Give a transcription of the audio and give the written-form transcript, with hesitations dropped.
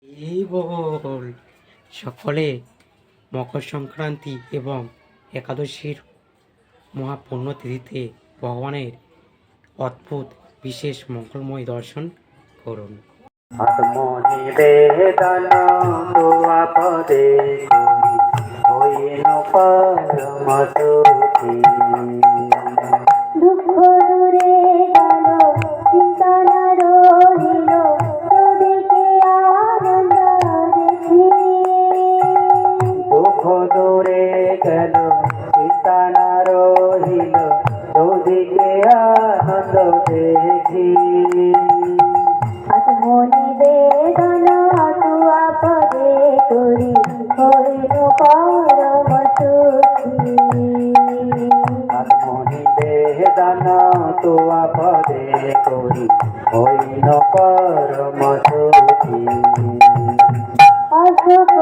এই বল সকলে মকর সংক্রান্তি এবং একাদশীর মহাপুণ্য তিথিতে ভগবানের অদ্ভুত বিশেষ মঙ্গলময় দর্শন করুন। আত্মনিবেদন তোয়া পদে হইন পরম সুখী। দুঃখ দূরে গেল, চিন্তা না রহিল, তোদিকে আনন্দ দেখি। দুঃখ দূরে গেল, চিন্তা না রহিল, তোদিকে আনন্দ দেখি। আত্মনিবেদন তোয়া পদে করি হইল পরম সুখী। আত্মনিবেদন তোয়া পদে করি হইন পরম সুখী। অশুভ